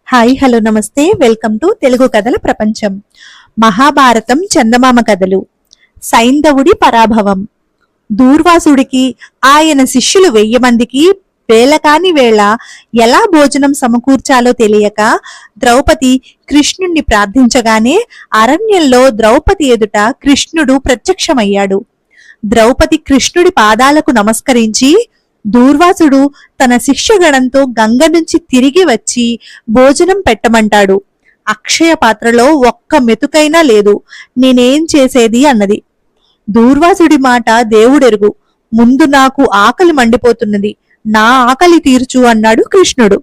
Hi hello నమస్తే welcome to Telugu కథల ప్రపంచం. మహాభారతం చందమామ కథలు. సైంధవుడి పరాభవం. దూర్వాసుడికి ఆయన శిష్యులు 1000 మందికి వేళకాని వేళ ఎలా భోజనం సమకూర్చాలో తెలియక ద్రౌపది కృష్ణుణ్ణి ప్రార్థించగానే అరణ్యంలో ద్రౌపది ఎదుట కృష్ణుడు ప్రత్యక్షమయ్యాడు. ద్రౌపది కృష్ణుడి పాదాలకు నమస్కరించి, దూర్వాసుడు తన శిష్యగణంతో గంగ నుంచి తిరిగి వచ్చి భోజనం పెట్టమంటాడు. అక్షయ పాత్రలో ఒక్క మెతుకైనా లేదు, నేనేం చేసేది అన్నది. దూర్వాసుడి మాట దేవుడెరుగు, ముందు నాకు ఆకలి మండిపోతున్నది, నా ఆకలి తీర్చు అన్నాడు కృష్ణుడు.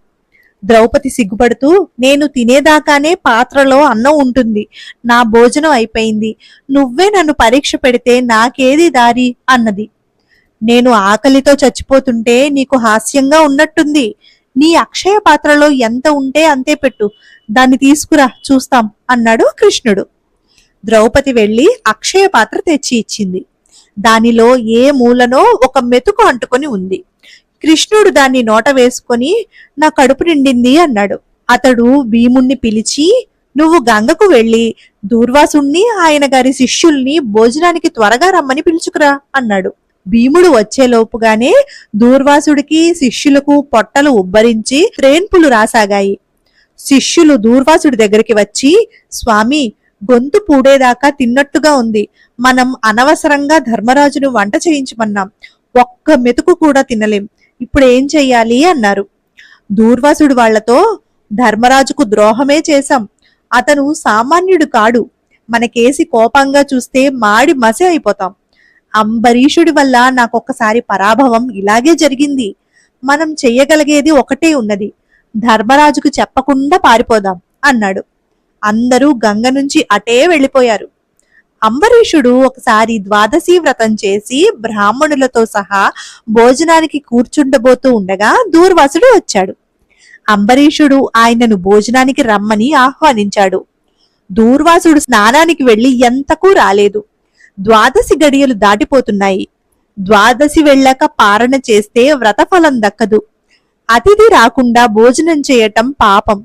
ద్రౌపది సిగ్గుపడుతూ, నేను తినేదాకానే పాత్రలో అన్నం ఉంటుంది, నా భోజనం అయిపోయింది, నువ్వే నన్ను పరీక్ష పెడితే నాకేది దారి అన్నది. నేను ఆకలితో చచ్చిపోతుంటే నీకు హాస్యంగా ఉన్నట్టుంది, నీ అక్షయ పాత్రలో ఎంత ఉంటే అంతే పెట్టు, దాన్ని తీసుకురా చూస్తాం అన్నాడు కృష్ణుడు. ద్రౌపది వెళ్లి అక్షయ పాత్ర తెచ్చి ఇచ్చింది. దానిలో ఏ మూలనో ఒక మెతుకు అంటుకొని ఉంది. కృష్ణుడు దాన్ని నోట వేసుకొని, నా కడుపు నిండింది అన్నాడు. అతడు భీముణ్ణి పిలిచి, నువ్వు గంగకు వెళ్లి దూర్వాసుణ్ణి ఆయన గారి శిష్యుల్ని భోజనానికి త్వరగా రమ్మని పిలుచుకురా అన్నాడు. భీముడు వచ్చేలోపుగానే దూర్వాసుడికి శిష్యులకు పొట్టలు ఉబ్బరించి త్రేన్పులు రాసాగాయి. శిష్యులు దూర్వాసుడి దగ్గరికి వచ్చి, స్వామి, గొంతు పూడేదాకా తిన్నట్టుగా ఉంది, మనం అనవసరంగా ధర్మరాజును వంట చేయించమన్నాం, ఒక్క మెతుకు కూడా తినలేం, ఇప్పుడు ఏం చెయ్యాలి అన్నారు. దూర్వాసుడు వాళ్లతో, ధర్మరాజుకు ద్రోహమే చేశాం, అతను సామాన్యుడు కాడు, మనకేసి కోపంగా చూస్తే మాడి మసి అయిపోతాం. అంబరీషుడి వల్ల నాకొక్కసారి పరాభవం ఇలాగే జరిగింది, మనం చెయ్యగలిగేది ఒకటే ఉన్నది, ధర్మరాజుకు చెప్పకుండా పారిపోదాం అన్నాడు. అందరూ గంగ నుంచి అటే వెళ్లిపోయారు. అంబరీషుడు ఒకసారి ద్వాదశి వ్రతం చేసి బ్రాహ్మణులతో సహా భోజనానికి కూర్చుండబోతూ ఉండగా దూర్వాసుడు వచ్చాడు. అంబరీషుడు ఆయనను భోజనానికి రమ్మని ఆహ్వానించాడు. దూర్వాసుడు స్నానానికి వెళ్లి ఎంతకు రాలేదు. ద్వాదశి గడియలు దాటిపోతున్నాయి. ద్వాదశి వెళ్ళాక పారణ చేస్తే వ్రతఫలం దక్కదు. అతిథి రాకుండా భోజనం చేయటం పాపం.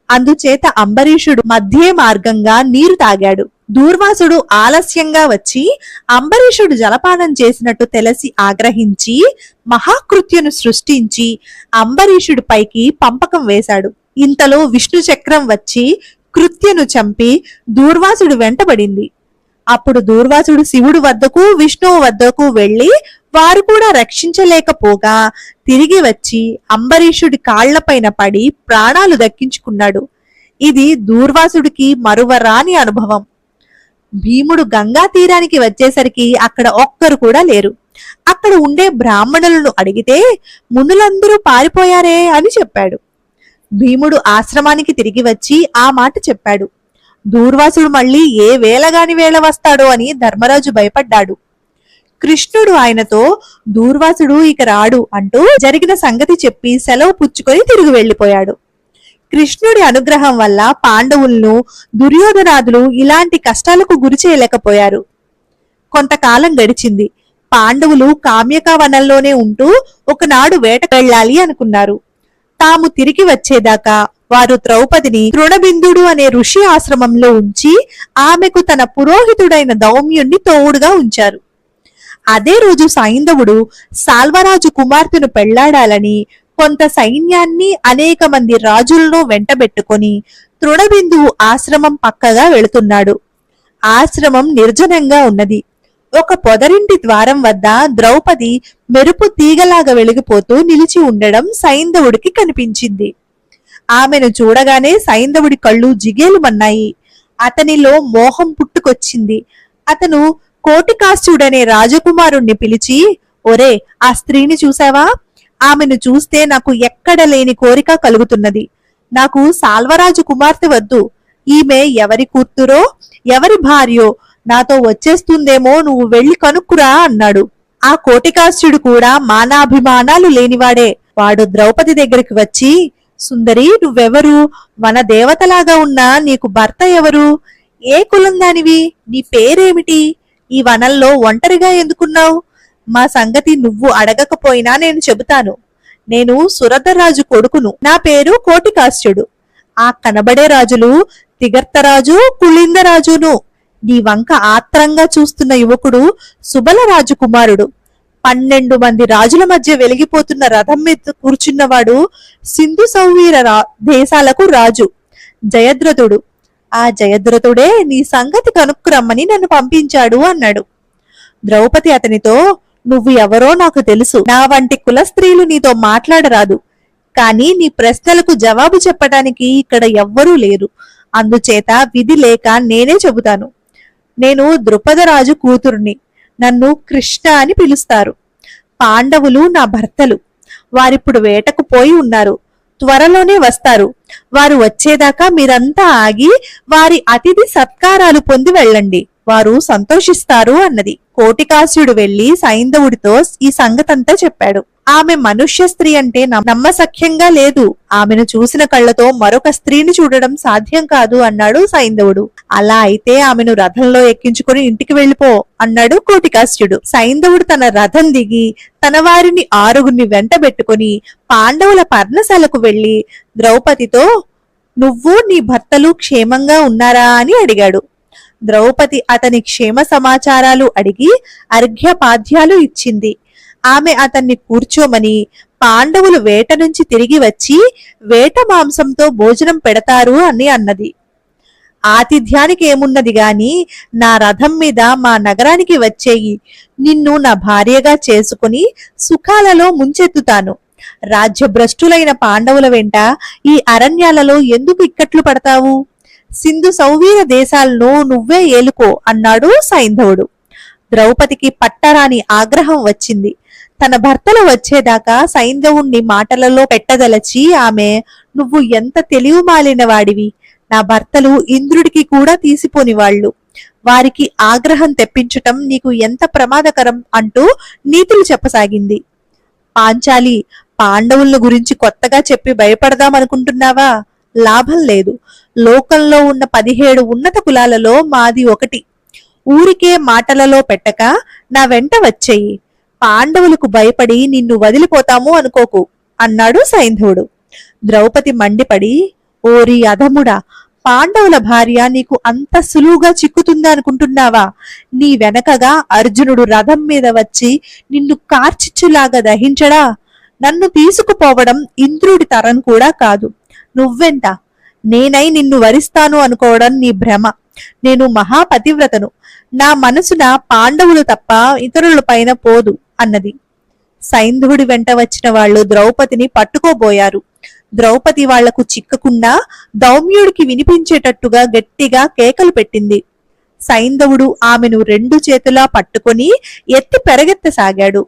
అందుచేత అంబరీషుడు మధ్యే మార్గంగా నీరు తాగాడు. దూర్వాసుడు ఆలస్యంగా వచ్చి అంబరీషుడు జలపానం చేసినట్టు తెలిసి ఆగ్రహించి మహాకృత్యను సృష్టించి అంబరీషుడి పైకి పంపకం వేశాడు. ఇంతలో విష్ణు చక్రం వచ్చి కృత్యను చంపి దూర్వాసుడు వెంటబడింది. అప్పుడు దూర్వాసుడు శివుడు వద్దకు విష్ణువు వద్దకు వెళ్లి వారు కూడా రక్షించలేకపోగా తిరిగి వచ్చి అంబరీషుడి కాళ్లపైన పడి ప్రాణాలు దక్కించుకున్నాడు. ఇది దూర్వాసుడికి మరువరాని అనుభవం. భీముడు గంగా తీరానికి వచ్చేసరికి అక్కడ ఒక్కరు కూడా లేరు. అక్కడ ఉండే బ్రాహ్మణులను అడిగితే మునులందరూ పారిపోయారే అని చెప్పాడు. భీముడు ఆశ్రమానికి తిరిగి వచ్చి ఆ మాట చెప్పాడు. దూర్వాసుడు మళ్ళీ ఏ వేళగాని వేళ వస్తాడో అని ధర్మరాజు భయపడ్డాడు. కృష్ణుడు ఆయనతో, దూర్వాసుడు ఇక రాడు అంటూ జరిగిన సంగతి చెప్పి సెలవు పుచ్చుకొని తిరిగి వెళ్లిపోయాడు. కృష్ణుడి అనుగ్రహం వల్ల పాండవులను దుర్యోధనాదులు ఇలాంటి కష్టాలకు గురి చేయలేకపోయారు. కొంతకాలం గడిచింది. పాండవులు కామ్యకా వనంలోనే ఉంటూ ఒకనాడు వేటకు వెళ్ళాలి అనుకున్నారు. తాము తిరిగి వచ్చేదాకా వారు ద్రౌపదిని తృణబిందుడు అనే ఋషి ఆశ్రమంలో ఉంచి ఆమెకు తన పురోహితుడైన దౌమ్యుణ్ణి తోడుగా ఉంచారు. అదే రోజు సైంధవుడు సాల్వరాజు కుమార్తెను పెళ్లాడాలని కొంత సైన్యాన్ని అనేక మంది రాజులను వెంటబెట్టుకొని తృణబిందువు ఆశ్రమం పక్కగా వెళుతున్నాడు. ఆశ్రమం నిర్జనంగా ఉన్నది. ఒక పొదరింటి ద్వారం వద్ద ద్రౌపది మెరుపు తీగలాగా వెలిగిపోతూ నిలిచి ఉండడం సైంధవుడికి కనిపించింది. ఆమెను చూడగానే సైంధవుడి కళ్ళు జిగేలుమన్నాయి. అతనిలో మోహం పుట్టుకొచ్చింది. అతను కోటికాస్యుడనే రాజకుమారుణ్ణి పిలిచి, ఒరే, ఆ స్త్రీని చూసావా? ఆమెను చూస్తే నాకు ఎక్కడ లేని కోరిక కలుగుతున్నది. నాకు సాల్వరాజు కుమార్తె వద్దు. ఈమె ఎవరి కూతురో ఎవరి భార్యో నాతో వచ్చేస్తుందేమో, నువ్వు వెళ్లి కనుక్కురా అన్నాడు. ఆ కోటికాస్యుడు కూడా మానాభిమానాలు లేనివాడే. వాడు ద్రౌపది దగ్గరికి వచ్చి, సుందరి, నువ్వెవరు? మన దేవతలాగా ఉన్నా నీకు భర్త ఎవరు? ఏ కులం దానివి? నీ పేరేమిటి? ఈ వనంలో ఒంటరిగా ఎందుకున్నావు? మా సంగతి నువ్వు అడగకపోయినా నేను చెబుతాను. నేను సురధరాజు కొడుకును. నా పేరు కోటికాస్యుడు. ఆ కనబడే రాజులు తిగర్తరాజు కుళిందరాజును. నీ వంక ఆత్రంగా చూస్తున్న యువకుడు సుబల రాజకుమారుడు. 12 మంది రాజుల మధ్య వెలిగిపోతున్న రథం మీద కూర్చున్నవాడు సింధు సౌవీర దేశాలకు రాజు జయద్రథుడు. ఆ జయద్రథుడే నీ సంగతి కనుక్కురమ్మని నన్ను పంపించాడు అన్నాడు. ద్రౌపది అతనితో, నువ్వు ఎవరో నాకు తెలుసు. నా వంటి కుల స్త్రీలు నీతో మాట్లాడరాదు. కానీ నీ ప్రశ్నలకు జవాబు చెప్పడానికి ఇక్కడ ఎవ్వరూ లేరు. అందుచేత విధి లేక నేనే చెబుతాను. నేను ద్రుపదరాజు కూతుర్ని. నన్ను కృష్ణ అని పిలుస్తారు. పాండవులు నా భర్తలు. వారిప్పుడు వేటకు పోయి ఉన్నారు. త్వరలోనే వస్తారు. వారు వచ్చేదాకా మీరంతా ఆగి వారి అతిథి సత్కారాలు పొంది వెళ్ళండి. వారు సంతోషిస్తారు అన్నది. కోటికాసుడు వెళ్లి సైంధవుడితో ఈ సంగతంతా చెప్పాడు. ఆమె మనుష్య స్త్రీ అంటే నమ్మసఖ్యంగా లేదు. ఆమెను చూసిన కళ్ళతో మరొక స్త్రీని చూడడం సాధ్యం కాదు అన్నాడు సైంధవుడు. అలా అయితే ఆమెను రథంలో ఎక్కించుకుని ఇంటికి వెళ్ళిపో అన్నాడు కోటికాసుడు. సైంధవుడు తన రథం దిగి తన వారిని 6 వెంటబెట్టుకుని పాండవుల పర్ణశాలకు వెళ్లి ద్రౌపదితో, నువ్వు నీ భర్తలు క్షేమంగా ఉన్నారా అని అడిగాడు. ద్రౌపది అతని క్షేమ సమాచారాలు అడిగి అర్ఘ్యపాద్యాలు ఇచ్చింది. ఆమె అతన్ని కూర్చోమని, పాండవులు వేట నుంచి తిరిగి వచ్చి వేట మాంసంతో భోజనం పెడతారు అని అన్నది. ఆతిథ్యానికి ఏమున్నది గాని నా రథం మీద మా నగరానికి వచ్చేయి. నిన్ను నా భార్యగా చేసుకుని సుఖాలలో ముంచెత్తుతాను. రాజ్యభ్రష్టులైన పాండవుల వెంట ఈ అరణ్యాలలో ఎందుకు ఇక్కట్లు పడతావు? సింధు సౌవీర దేశాలను నువ్వే ఏలుకో అన్నాడు సైంధవుడు. ద్రౌపదికి పట్టరాని ఆగ్రహం వచ్చింది. తన భర్తలు వచ్చేదాకా సైంధవుణ్ణి మాటలలో పెట్టదలచి ఆమె, నువ్వు ఎంత తెలివి మాలిన వాడివి. నా భర్తలు ఇంద్రుడికి కూడా తీసిపోని వాళ్ళు. వారికి ఆగ్రహం తెప్పించటం నీకు ఎంత ప్రమాదకరం అంటూ నీతులు చెప్పసాగింది. పాంచాలి, పాండవుల గురించి కొత్తగా చెప్పి భయపడదామనుకుంటున్నావా? లాభం లేదు. లోకంలో ఉన్న 17 ఉన్నత కులాలలో మాది ఒకటి. ఊరికే మాటలలో పెట్టక నా వెంట వచ్చేయి. పాండవులకు భయపడి నిన్ను వదిలిపోతాము అనుకోకు అన్నాడు సైంధవుడు. ద్రౌపది మండిపడి, ఓరి అధముడా, పాండవుల భార్య నీకు అంత సులువుగా చిక్కుతుందా అనుకుంటున్నావా? నీ వెనకగా అర్జునుడు రథం మీద వచ్చి నిన్ను కార్చిచ్చులాగా దహించడా? నన్ను తీసుకుపోవడం ఇంద్రుడి తరం కూడా కాదు. నువ్వెంత? నేనై నిన్ను వరిస్తాను అనుకోవడం నీ భ్రమ. నేను మహాపతివ్రతను. నా మనసున పాండవులు తప్ప ఇతరుల పైన పోదు అన్నది. సైంధవుడి వెంట వచ్చిన వాళ్ళు ద్రౌపదిని పట్టుకోబోయారు. ద్రౌపది వాళ్లకు చిక్కకుండా దౌమ్యుడికి వినిపించేటట్టుగా గట్టిగా కేకలు పెట్టింది. సైంధవుడు ఆమెను 2 చేతులా పట్టుకొని ఎత్తి పెరగెత్తసాగాడు.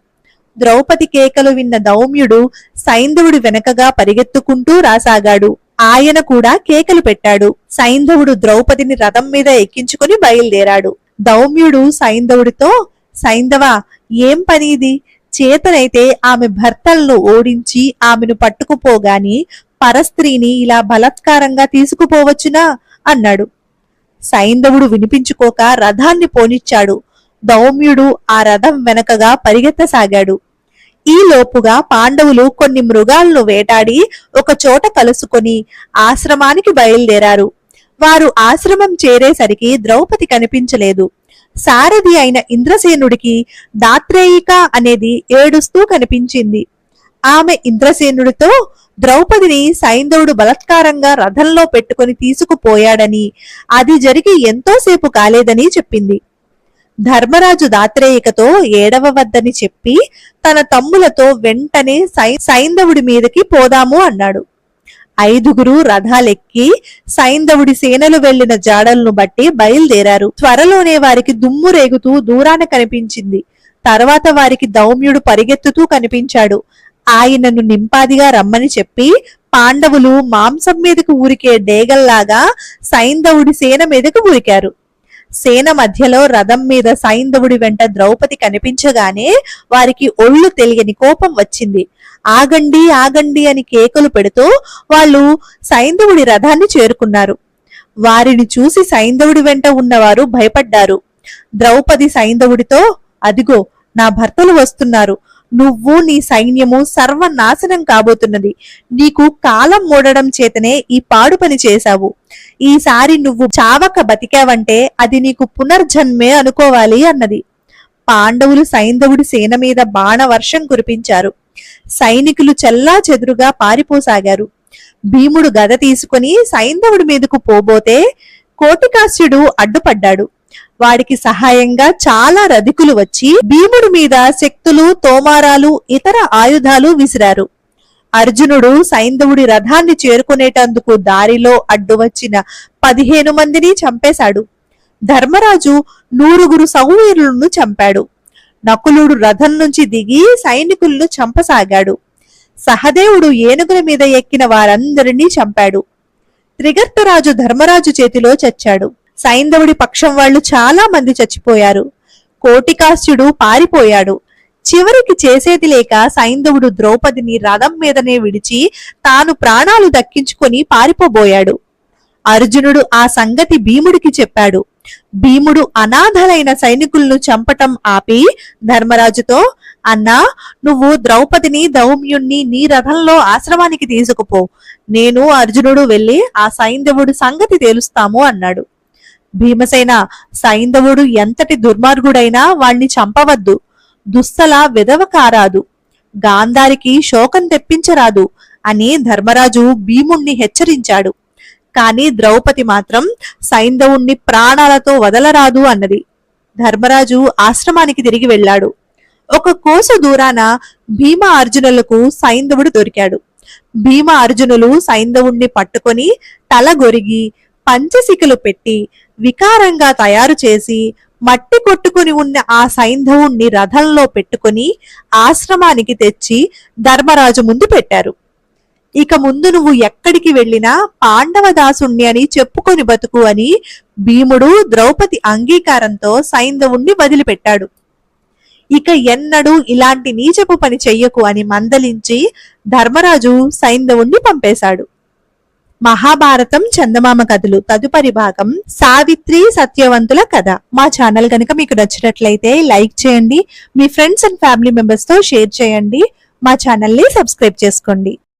ద్రౌపది కేకలు విన్న దౌమ్యుడు సైంధవుడి వెనకగా పరిగెత్తుకుంటూ రాసాగాడు. ఆయన కూడా కేకలు పెట్టాడు. సైంధవుడు ద్రౌపదిని రథం మీద ఎక్కించుకుని బయలుదేరాడు. దౌమ్యుడు సైంధవుడితో, సైంధవ, ఏం పనిది? చేతనైతే ఆమె భర్తలను ఓడించి ఆమెను పట్టుకుపోగాని పరస్త్రీని ఇలా బలాత్కారంగా తీసుకుపోవచ్చునా అన్నాడు. సైంధవుడు వినిపించుకోక రథాన్ని పోనిచ్చాడు. దౌమ్యుడు ఆ రథం వెనకగా పరిగెత్తసాగాడు. ఈ లోపుగా పాండవులు కొన్ని మృగాలను వేటాడి ఒక చోట కలుసుకొని ఆశ్రమానికి బయలుదేరారు. వారు ఆశ్రమం చేరేసరికి ద్రౌపది కనిపించలేదు. సారథి అయిన ఇంద్రసేనుడికి దాత్రేయిక అనేది ఏడుస్తూ కనిపించింది. ఆమె ఇంద్రసేనుడితో ద్రౌపదిని సైంధవుడు బలాత్కారంగా రథంలో పెట్టుకుని తీసుకుపోయాడని, అది జరిగి ఎంతోసేపు కాలేదని చెప్పింది. ధర్మరాజు దాత్రేయికతో ఏడవవద్దని చెప్పి తన తమ్ములతో వెంటనే సైంధవుడి మీదకి పోదాము అన్నాడు. 5గురు రథాలెక్కి సైంధవుడి సేనలు వెళ్లిన జాడలను బట్టి బయలుదేరారు. త్వరలోనే వారికి దుమ్ము రేగుతూ దూరాన కనిపించింది. తర్వాత వారికి దౌమ్యుడు పరిగెత్తుతూ కనిపించాడు. ఆయనను నింపాదిగా రమ్మని చెప్పి పాండవులు మాంసం మీదకు ఊరికే డేగల్లాగా సైంధవుడి సేన మీదకు ఊరికారు. సేన మధ్యలో రథం మీద సైంధవుడి వెంట ద్రౌపది కనిపించగానే వారికి ఒళ్ళు తెలియని కోపం వచ్చింది. ఆగండి ఆగండి అని కేకలు పెడుతూ వాళ్ళు సైంధవుడి రథాన్ని చేరుకున్నారు. వారిని చూసి సైంధవుడి వెంట ఉన్నవారు భయపడ్డారు. ద్రౌపది సైంధవుడితో, అదిగో నా భర్తలు వస్తున్నారు, నువ్వు నీ సైన్యము సర్వనాశనం కాబోతున్నది. నీకు కాలం మూడడం చేతనే ఈ పాడు పని చేశావు. ఈసారి నువ్వు చావక బతికావంటే అది నీకు పునర్జన్మే అనుకోవాలి అన్నది. పాండవులు సైంధవుడి సేన మీద బాణవర్షం కురిపించారు. సైనికులు చెల్లా చెదురుగా పారిపోసాగారు. భీముడు గద తీసుకుని సైంధవుడి మీదకు పోబోతే కోటికాస్యుడు అడ్డుపడ్డాడు. వాడికి సహాయంగా చాలా రధికులు వచ్చి భీముడి మీద శక్తులు, తోమారాలు, ఇతర ఆయుధాలు విసిరారు. అర్జునుడు సైంధవుడి రథాన్ని చేరుకునేటందుకు దారిలో అడ్డు వచ్చిన 15 మందిని చంపేశాడు. ధర్మరాజు 100 సౌవీరులను చంపాడు. నకులుడు రథం నుంచి దిగి సైనికులను చంపసాగాడు. సహదేవుడు ఏనుగుల మీద ఎక్కిన వారందరినీ చంపాడు. త్రిగర్తరాజు ధర్మరాజు చేతిలో చచ్చాడు. సైంధవుడి పక్షం వాళ్ళు చాలా మంది చచ్చిపోయారు. కోటికాస్యుడు పారిపోయాడు. చివరికి చేసేది లేక సైంధవుడు ద్రౌపదిని రథం మీదనే విడిచి తాను ప్రాణాలు దక్కించుకొని పారిపోబోయాడు. అర్జునుడు ఆ సంగతి భీముడికి చెప్పాడు. భీముడు అనాథలైన సైనికులను చంపటం ఆపి ధర్మరాజుతో, అన్నా, నువ్వు ద్రౌపదిని, దౌమ్యుణ్ణి నీ రథంలో ఆశ్రమానికి తీసుకుపో. నేను అర్జునుడు వెళ్లి ఆ సైంధవుడు సంగతి తేలుస్తాము అన్నాడు. భీమసేన, సైంధవుడు ఎంతటి దుర్మార్గుడైనా వాణ్ణి చంపవద్దు. దుస్తల విధవ కారాదు, గాంధారికి శోకం తెప్పించరాదు అని ధర్మరాజు భీముణ్ణి హెచ్చరించాడు. కాని ద్రౌపది మాత్రం సైంధవుణ్ణి ప్రాణాలతో వదలరాదు అన్నది. ధర్మరాజు ఆశ్రమానికి తిరిగి వెళ్ళాడు. ఒక కోస దూరాన భీమ అర్జునులకు సైంధవుడు దొరికాడు. భీమ అర్జునులు సైంధవుణ్ణి పట్టుకొని తల గొరిగి పంచశిఖలు పెట్టి వికారంగా తయారు చేసి మట్టి కొట్టుకుని ఉన్న ఆ సైంధవుణ్ణి రథంలో పెట్టుకుని ఆశ్రమానికి తెచ్చి ధర్మరాజు ముందు పెట్టారు. ఇక ముందు నువ్వు ఎక్కడికి వెళ్ళినా పాండవదాసుణ్ణి అని చెప్పుకొని బతుకు అని భీముడు ద్రౌపది అంగీకారంతో సైంధవుణ్ణి వదిలిపెట్టాడు. ఇక ఎన్నడూ ఇలాంటి నీచపు పని చెయ్యకు అని మందలించి ధర్మరాజు సైంధవుణ్ణి పంపేశాడు. మహాభారతం చందమామ కథలు తదుపరి భాగం సావిత్రి సత్యవంతుల కథ. మా ఛానల్ కనుక మీకు నచ్చినట్లయితే లైక్ చేయండి, మీ ఫ్రెండ్స్ అండ్ ఫ్యామిలీ మెంబర్స్ తో షేర్ చేయండి, మా ఛానల్ ని సబ్స్క్రైబ్ చేసుకోండి.